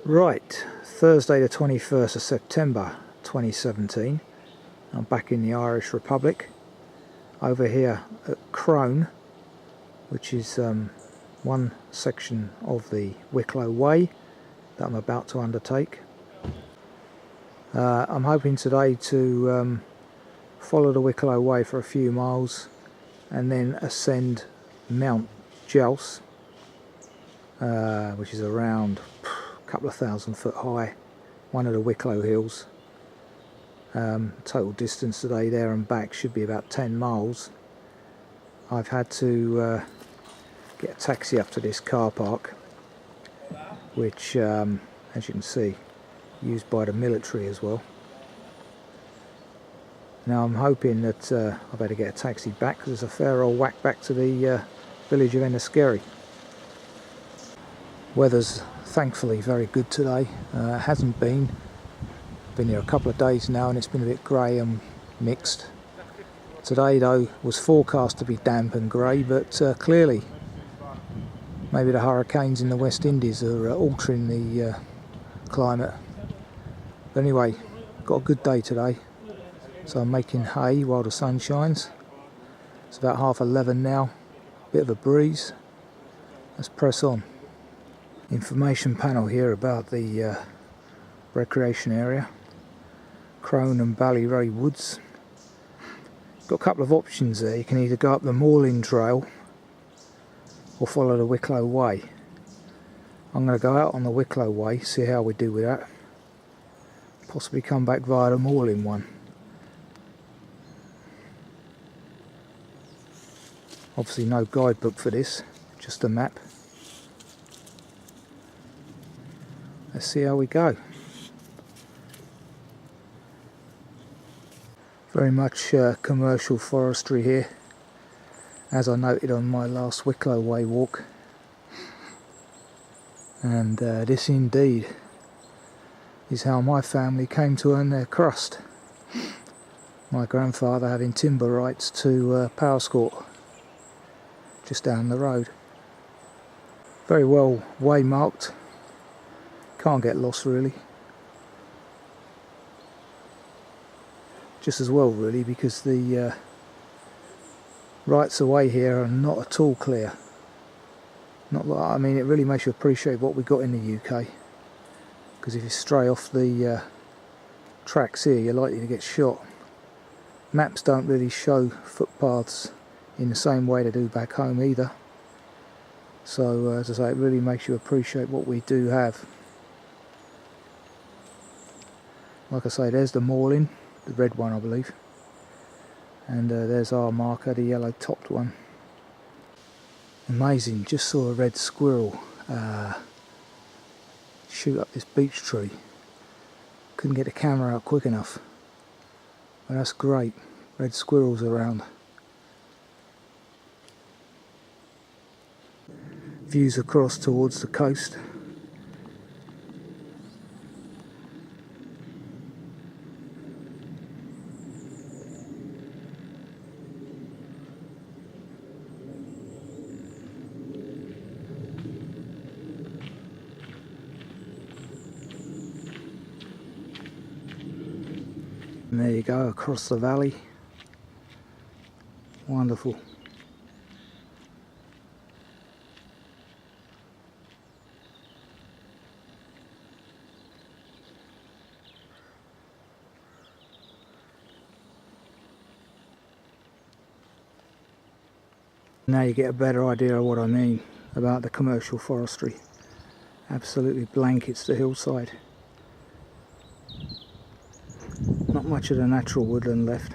Right, Thursday the 21st of September 2017. I'm back in the Irish Republic, over here at Crone, which is one section of the Wicklow Way that I'm about to undertake. I'm hoping today to follow the Wicklow Way for a few miles and then ascend Mount Djouce, which is around couple of 1,000 foot high, one of the Wicklow Hills. Total distance today there and back should be about 10 miles. I've had to get a taxi up to this car park, which as you can see, used by the military as well. Now I'm hoping that I better get a taxi back, because there's a fair old whack back to the village of Enniskerry. Weather's thankfully very good today. It hasn't been here a couple of days now, and it's been a bit grey and mixed. Today though was forecast to be damp and grey, but clearly maybe the hurricanes in the West Indies are altering the climate. But anyway, got a good day today, so I'm making hay while the sun shines. It's about 11:30 now, bit of a breeze. Let's press on. Information panel here about the recreation area, Crone and Ballyray Woods. Got a couple of options there. You can either go up the Maulin trail or follow the Wicklow Way. I'm going to go out on the Wicklow Way, see how we do with that, possibly come back via the Maulin one. Obviously no guidebook for this, just a map. Let's see how we go. Very much commercial forestry here, as I noted on my last Wicklow Way walk. And this indeed is how my family came to earn their crust. My grandfather having timber rights to Powerscourt, just down the road. Very well waymarked. Can't get lost really. Just as well really, because the rights of way here are not at all clear. Not that, I mean, it really makes you appreciate what we got in the UK, because if you stray off the tracks here, you're likely to get shot. Maps don't really show footpaths in the same way they do back home either. So as I say, it really makes you appreciate what we do have. Like I say, there's the Maulin, the red one I believe, and there's our marker, the yellow topped one. Amazing, just saw a red squirrel shoot up this beech tree. Couldn't get the camera out quick enough, but that's great, red squirrels around. Views across towards the coast. And there you go, across the valley. Wonderful. Now you get a better idea of what I mean about the commercial forestry. Absolutely blankets the hillside. Not much of the natural woodland left.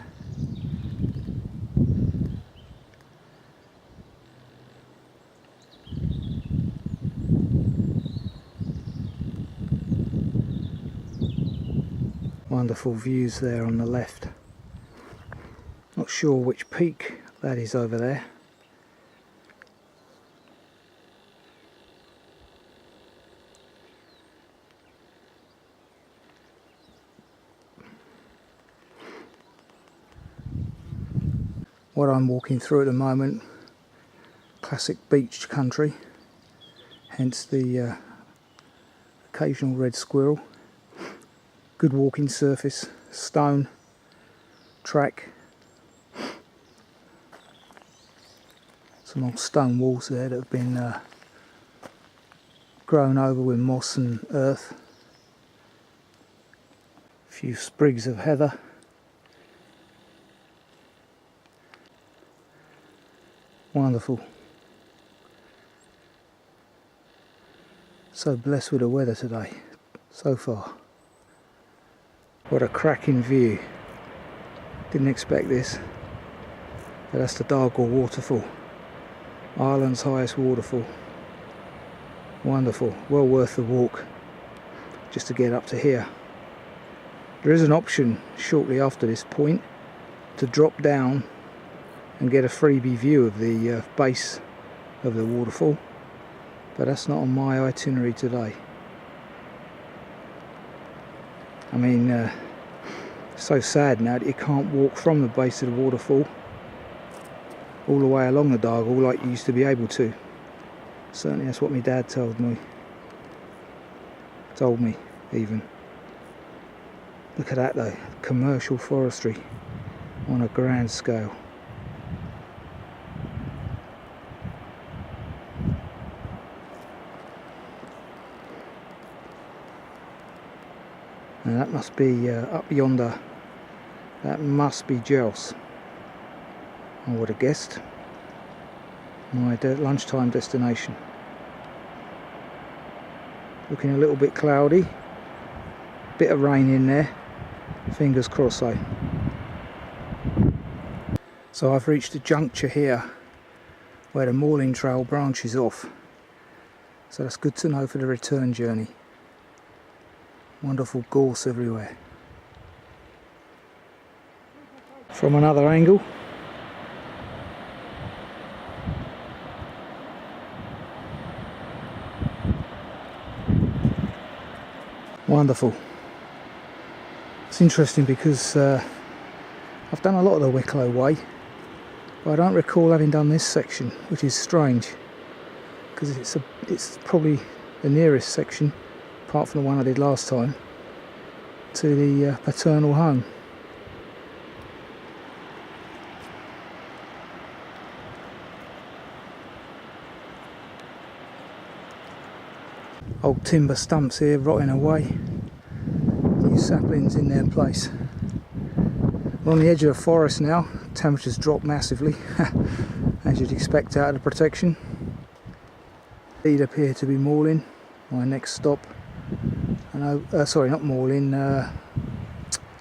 Wonderful views there on the left. Not sure which peak that is over there. What I'm walking through at the moment, classic beach country, hence the occasional red squirrel. Good walking surface, stone, track. Some old stone walls there that have been grown over with moss and earth. A few sprigs of heather. Wonderful. So blessed with the weather today, so far. What a cracking view. Didn't expect this. But that's the Dargle Waterfall. Ireland's highest waterfall. Wonderful. Well worth the walk just to get up to here. There is an option shortly after this point to drop down and get a freebie view of the base of the waterfall, but that's not on my itinerary today. I mean, it's so sad now that you can't walk from the base of the waterfall all the way along the Dargle like you used to be able to. Certainly that's what my dad told me even. Look at that though, commercial forestry on a grand scale. And that must be up yonder, that must be Djouce, I would have guessed. My lunchtime destination. Looking a little bit cloudy, bit of rain in there, fingers crossed though. So I've reached a juncture here where the Maulin trail branches off, so that's good to know for the return journey. Wonderful gorse everywhere. From another angle, wonderful. It's interesting because I've done a lot of the Wicklow Way, but I don't recall having done this section, which is strange because it's probably the nearest section, apart from the one I did last time, to the paternal home. Old timber stumps here rotting away, new saplings in their place. We're on the edge of the forest now, temperatures dropped massively as you'd expect out of the protection. These appear to be Maulin, my next stop. Sorry, not Maulin,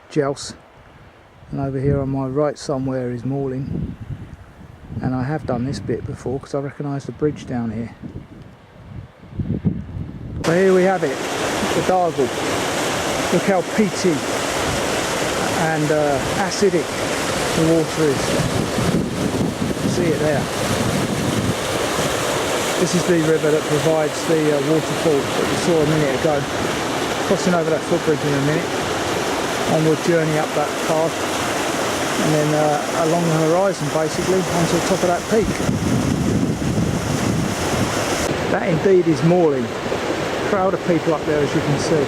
Djouce. And over here on my right somewhere is Maulin. And I have done this bit before because I recognise the bridge down here. So here we have it, the Dargle. Look how peaty and acidic the water is. See it there. This is the river that provides the waterfall that we saw a minute ago. Crossing over that footbridge in a minute. Onward journey up that path. And then along the horizon basically onto the top of that peak. That indeed is Maulin. Crowd of people up there as you can see.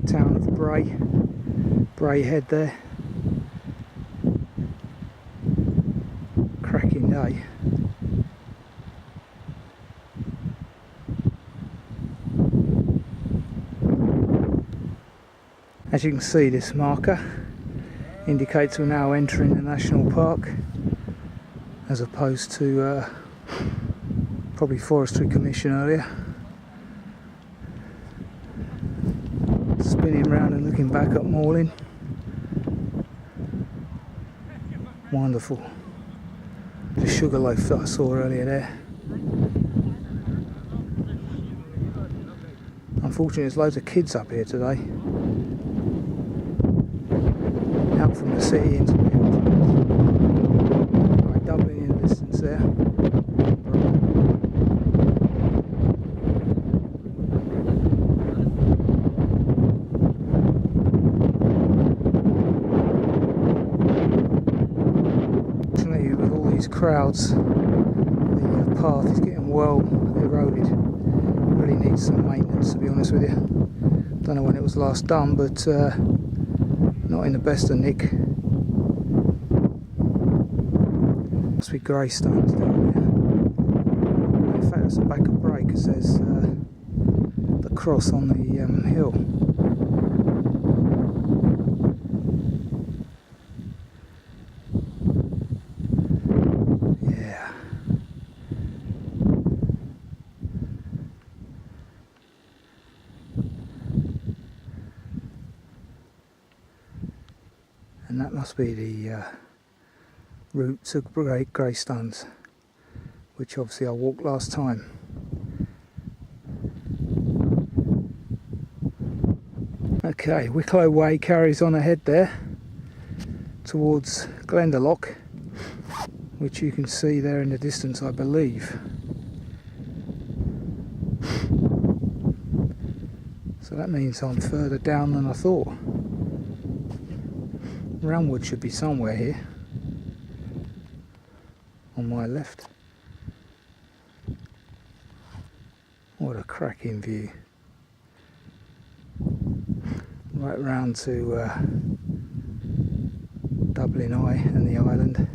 Town of Bray Head there. Cracking day. As you can see, this marker indicates we're now entering the national park as opposed to probably Forestry Commission earlier. Spinning round and looking back at Maulin. Wonderful. The Sugarloaf that I saw earlier there. Unfortunately there's loads of kids up here today. Out from the city into the hills. these crowds. The path is getting well eroded. Really needs some maintenance, to be honest with you. Don't know when it was last done, but not in the best of nick. Must be grey stones down there. In fact, it's a back of break, because there's the cross on the hill. Yeah. And that must be the route to grey stones, which obviously I walked last time. Okay, Wicklow Way carries on ahead there towards Glen Tulloch, which you can see there in the distance, I believe. So that means I'm further down than I thought. Roundwood should be somewhere here on my left. What a cracking view. Right round to Dublin Eye and the island.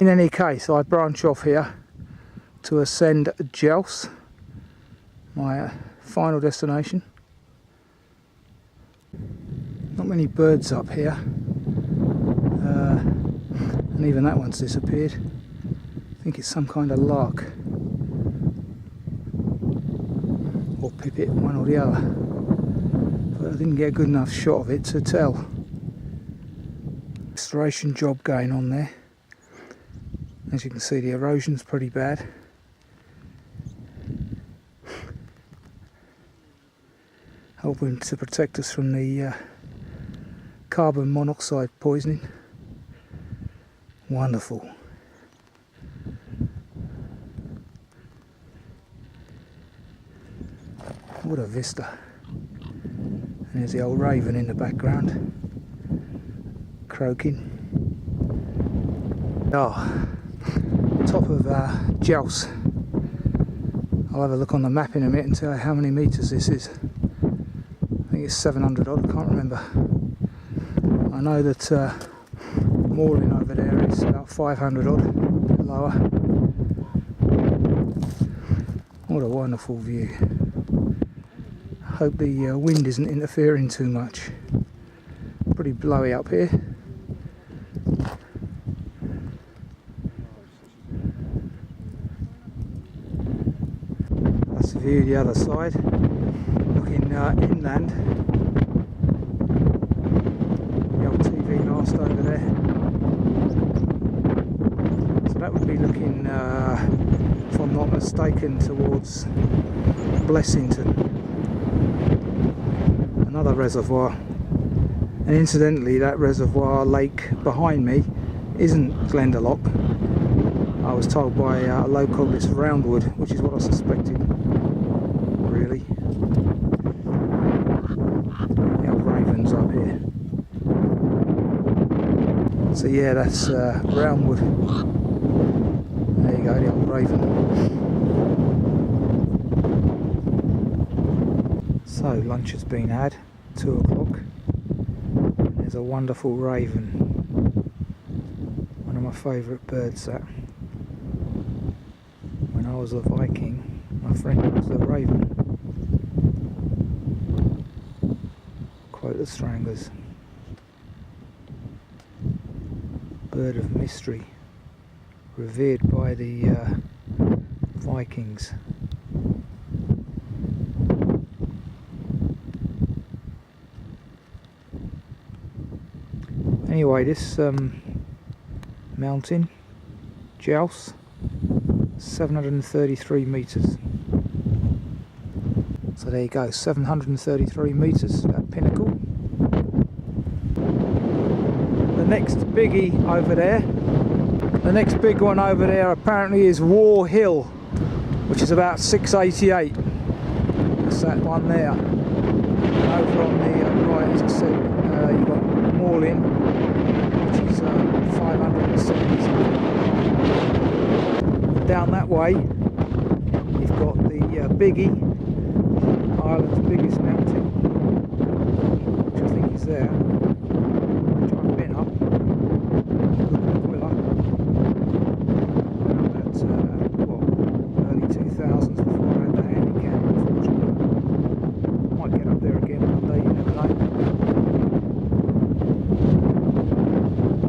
In any case, I branch off here to ascend Djouce, my final destination. Not many birds up here, and even that one's disappeared. I think it's some kind of lark or pipit, one or the other, but I didn't get a good enough shot of it to tell. Restoration job going on there. As you can see, the erosion's pretty bad. Helping to protect us from the carbon monoxide poisoning. Wonderful. What a vista. And there's the old raven in the background, croaking. Oh. Top of Djouce. I'll have a look on the map in a minute and tell you how many metres this is. I think it's 700 odd, I can't remember. I know that Maulin over there is about 500 odd, a bit lower. What a wonderful view. I hope the wind isn't interfering too much. Pretty blowy up here. View the other side, looking inland. The old TV mast over there. So that would be looking, if I'm not mistaken, towards Blessington. Another reservoir. And incidentally, that reservoir lake behind me isn't Glen Tulloch. I was told by a local it's Roundwood, which is what I suspected. Really. The old ravens up here. So yeah, that's Roundwood. There you go, the old raven. So lunch has been had, 2 o'clock. There's a wonderful raven. One of my favourite birds, that. When I was a Viking, my friend was a raven. Quote the Stranglers. Bird of mystery, revered by the Vikings. Anyway, this mountain, Djouce, 733 metres. So there you go, 733 metres, that pinnacle. The next biggie over there, the next big one over there apparently is War Hill, which is about 688. That's that one there. And over on the right, as I said, you've got Maulin, which is 570 something. Down that way, you've got the biggie, Ireland's biggest mountain, which I think is there, which I've been up, Wicklow, at early 2000s before I had the handicap, unfortunately. Might get up there again one day, you never know.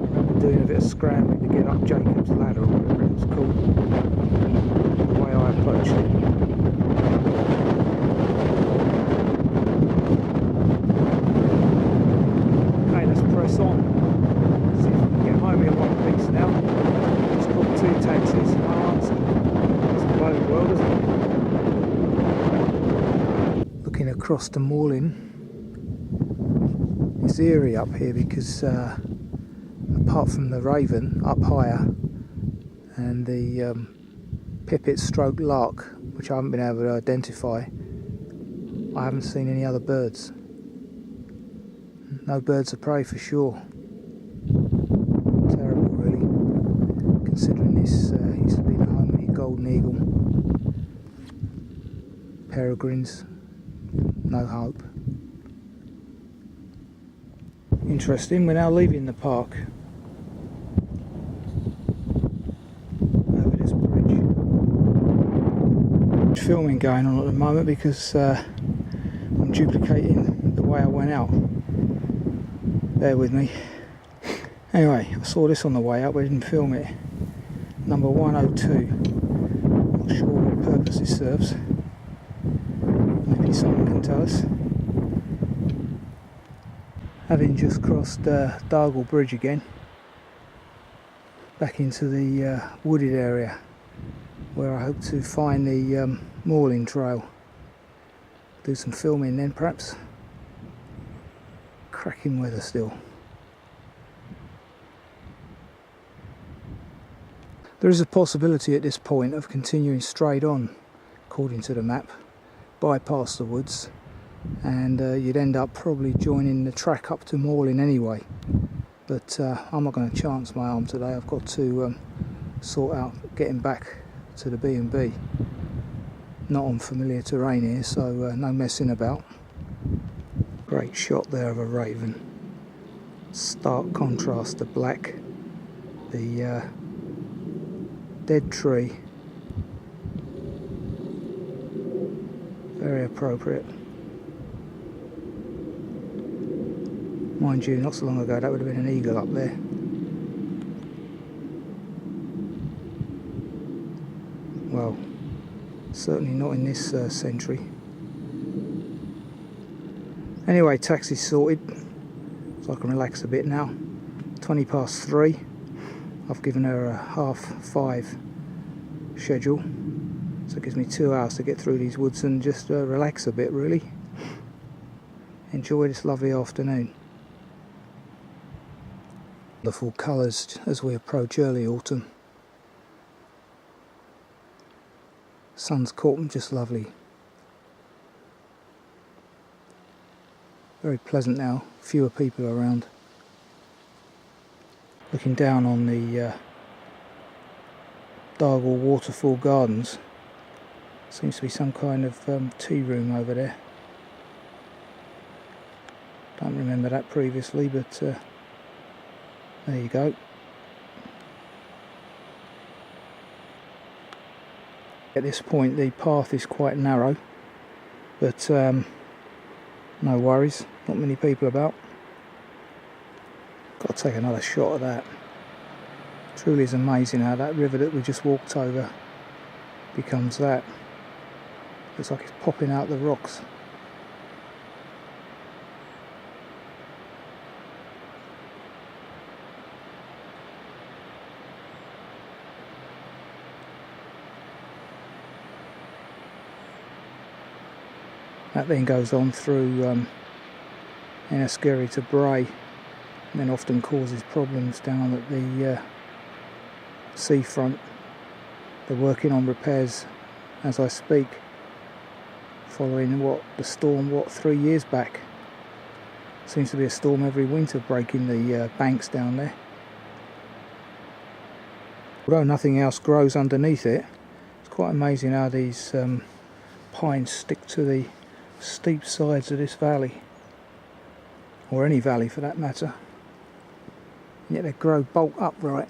I remember doing a bit of scrambling to get up Jacob's Ladder or whatever it was called, the way I approached it. Press on. See if we can get home in one piece now. Just got 2 taxis. No answer. It's a bloody world, isn't it? Looking across the Maulin, it's eerie up here because apart from the Raven up higher and the pipit stroke lark, which I haven't been able to identify, I haven't seen any other birds. No birds of prey for sure. Terrible really, considering this used to be the home of the golden eagle. Peregrines, no hope. Interesting, we're now leaving the park. Over this bridge. There's filming going on at the moment because I'm duplicating the way I went out. Bear with me. Anyway, I saw this on the way up, but I didn't film it. Number 102. Not sure what purpose it serves. Maybe someone can tell us. Having just crossed Dargle Bridge again, back into the wooded area where I hope to find the Maulin trail. Do some filming then perhaps. Cracking weather still. There is a possibility at this point of continuing straight on, according to the map, bypass the woods, and you'd end up probably joining the track up to Maulin anyway. But I'm not going to chance my arm today. I've got to sort out getting back to the B&B. Not on familiar terrain here, so no messing about. Great shot there of a raven. Stark contrast to black. The dead tree. Very appropriate. Mind you, not so long ago that would have been an eagle up there. Well, certainly not in this century. Anyway, taxi's sorted, so I can relax a bit now. 20 past 3. I've given her a 5:30 schedule, so it gives me 2 hours to get through these woods and just relax a bit really. Enjoy this lovely afternoon. Wonderful colours as we approach early autumn. Sun's caught them just lovely. Very pleasant now, fewer people around. Looking down on the Dargle Waterfall Gardens, seems to be some kind of tea room over there. Don't remember that previously, but there you go. At this point the path is quite narrow, but no worries, not many people about. Got to take another shot of that. Truly is amazing how that river that we just walked over becomes that. Looks like it's popping out the rocks. That then goes on through Enniskerry to Bray, and then often causes problems down at the seafront. They're working on repairs as I speak, following the storm 3 years back. Seems to be a storm every winter breaking the banks down there. Although nothing else grows underneath it, it's quite amazing how these pines stick to the steep sides of this valley, or any valley for that matter, and yet they grow bolt upright.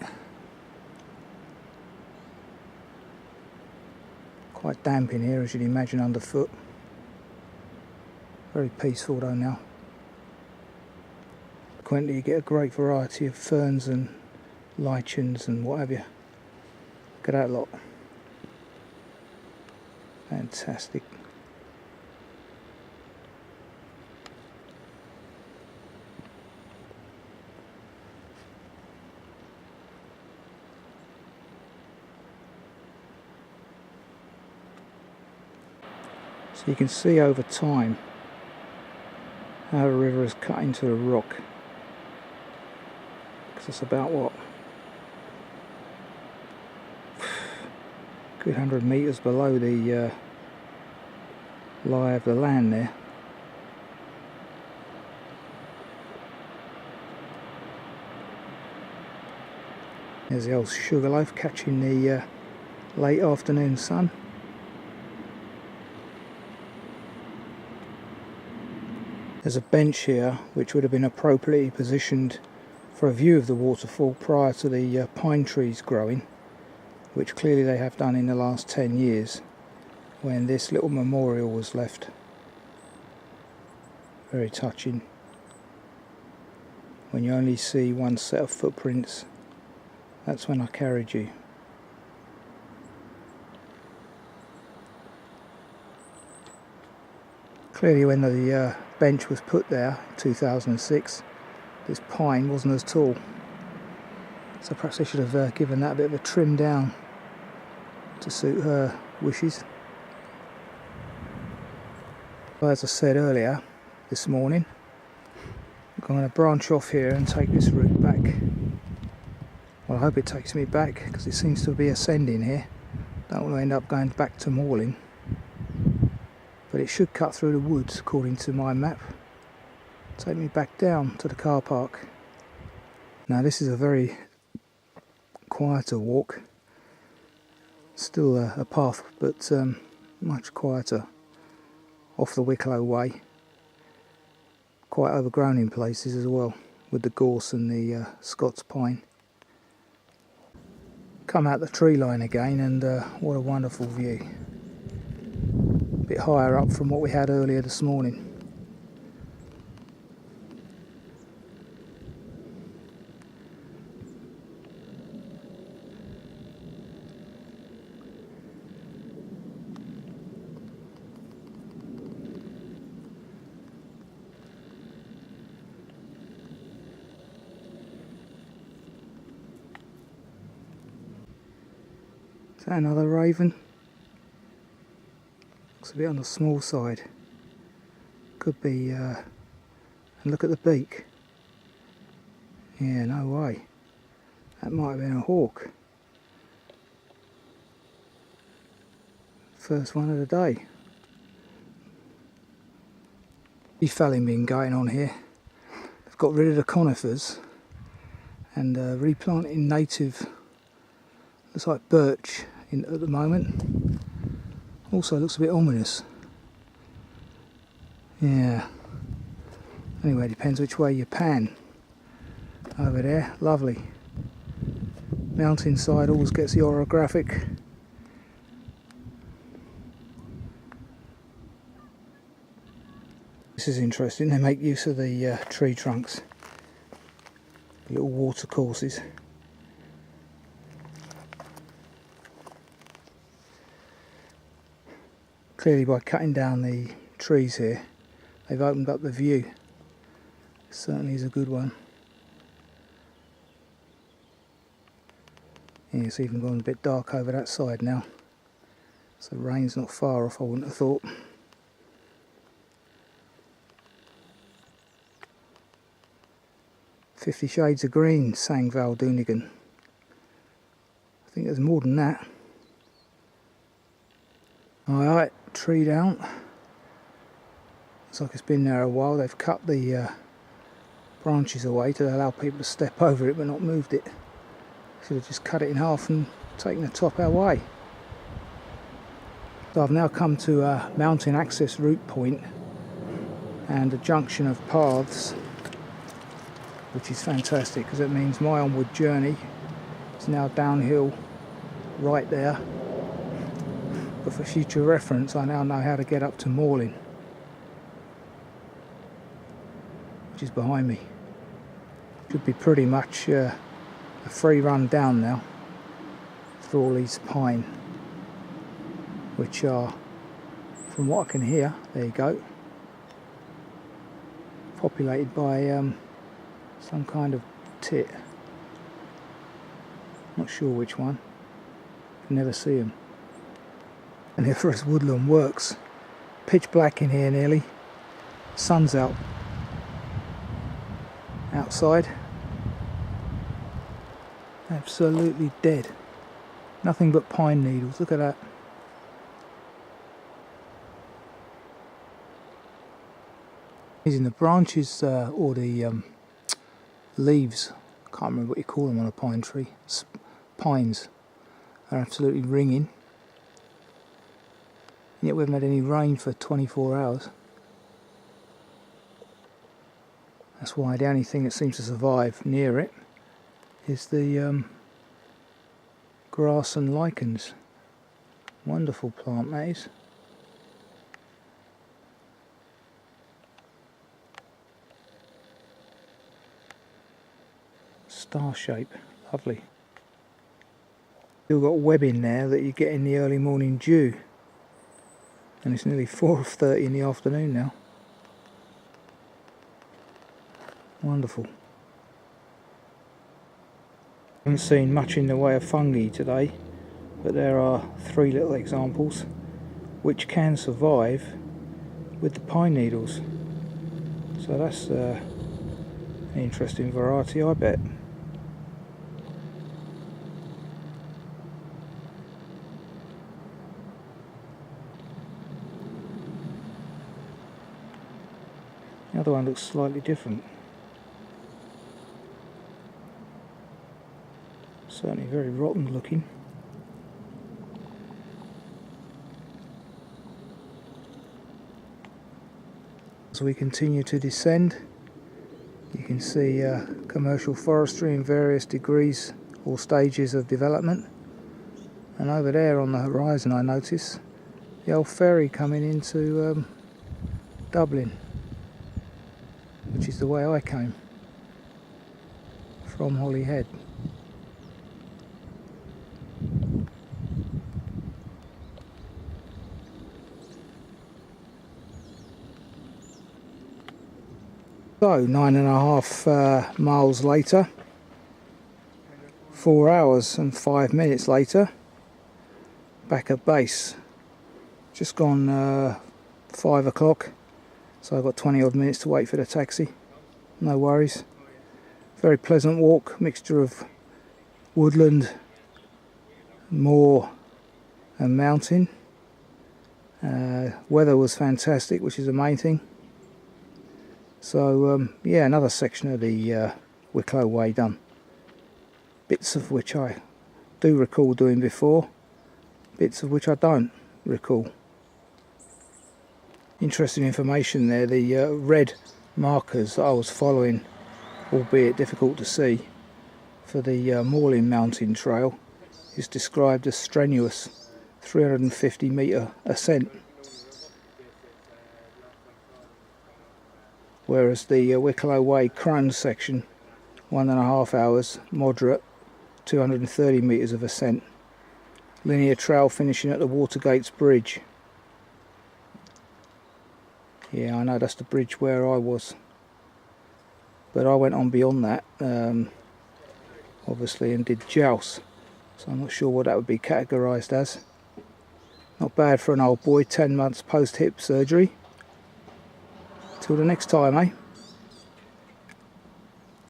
Quite damp in here, as you'd imagine, underfoot. Very peaceful though now. Consequently, you get a great variety of ferns and lichens and what have you. Look at that lot. Fantastic. So you can see over time how the river has cut into the rock. Because it's about what? Good 100 metres below the lie of the land there. There's the old Sugarloaf catching the late afternoon sun. There's a bench here which would have been appropriately positioned for a view of the waterfall prior to the pine trees growing, which clearly they have done in the last 10 years when this little memorial was left. Very touching when you only see one set of footprints. That's when I carried you. Clearly when the bench was put there in 2006, this pine wasn't as tall, so perhaps they should have given that a bit of a trim down to suit her wishes. Well, as I said earlier this morning, I'm going to branch off here and take this route back. Well, I hope it takes me back, because it seems to be ascending here. Don't want to end up going back to Maulin, but it should cut through the woods according to my map. Take me back down to the car park. Now this is a very quieter walk. Still a path, but much quieter. Off the Wicklow Way. Quite overgrown in places as well, with the gorse and the Scots pine. Come out the tree line again, and what a wonderful view. A bit higher up from what we had earlier this morning. Is that another raven? Looks a bit on the small side. Could be, and look at the beak. Yeah, no way. That might have been a hawk. First one of the day. Felling been going on here. They've got rid of the conifers and replanting native, looks like birch in at the moment. Also looks a bit ominous. Yeah. Anyway, depends which way you pan. Over there, lovely. Mountainside always gets the orographic. This is interesting, they make use of the tree trunks. Little water courses. Clearly by cutting down the trees here, they've opened up the view. Certainly is a good one. Yeah, it's even gone a bit dark over that side now. So rain's not far off, I wouldn't have thought. 50 Shades of Green, sang Val Doonigan. I think there's more than that. Alright, tree down. Looks like it's been there a while. They've cut the branches away to allow people to step over it but not moved it. Should have just cut it in half and taken the top away. So I've now come to a mountain access route point and a junction of paths, which is fantastic because it means my onward journey is now downhill right there. But for future reference, I now know how to get up to Maulin, which is behind me. Should be pretty much a free run down now through all these pine, which are, from what I can hear, there you go, populated by some kind of tit. Not sure which one. Can never see them. And the forest woodland works. Pitch black in here nearly. Sun's out. Outside. Absolutely dead. Nothing but pine needles. Look at that. Using the branches or the leaves, can't remember what you call them on a pine tree, pines, are absolutely ringing. And yet we haven't had any rain for 24 hours. That's why the only thing that seems to survive near it is the grass and lichens. Wonderful plant that is. Star shape, lovely. Still got webbing there that you get in the early morning dew, and it's nearly 4:30 in the afternoon now. Wonderful. Haven't seen much in the way of fungi today, but there are 3 little examples which can survive with the pine needles. So that's an interesting variety, I bet. The other one looks slightly different. Certainly very rotten looking. As we continue to descend, you can see commercial forestry in various degrees or stages of development. And over there on the horizon I notice the old ferry coming into Dublin, which is the way I came from Holyhead. So 9.5 miles later, 4 hours and 5 minutes later, back at base. Just gone 5 o'clock. So I've got 20 odd minutes to wait for the taxi. No worries. Very pleasant walk, mixture of woodland, moor and mountain. Weather was fantastic, which is the main thing. So yeah, another section of the Wicklow Way done. Bits of which I do recall doing before, bits of which I don't recall. Interesting information there, the red markers that I was following, albeit difficult to see, for the Maulin mountain trail is described as strenuous 350 metre ascent, whereas the Wicklow Way Crone section, 1.5 hours, moderate, 230 metres of ascent, linear trail finishing at the Watergates Bridge. Yeah, I know that's the bridge where I was, but I went on beyond that, obviously, and did Djouce, so I'm not sure what that would be categorised as. Not bad for an old boy, 10 months post hip surgery. Till the next time, eh?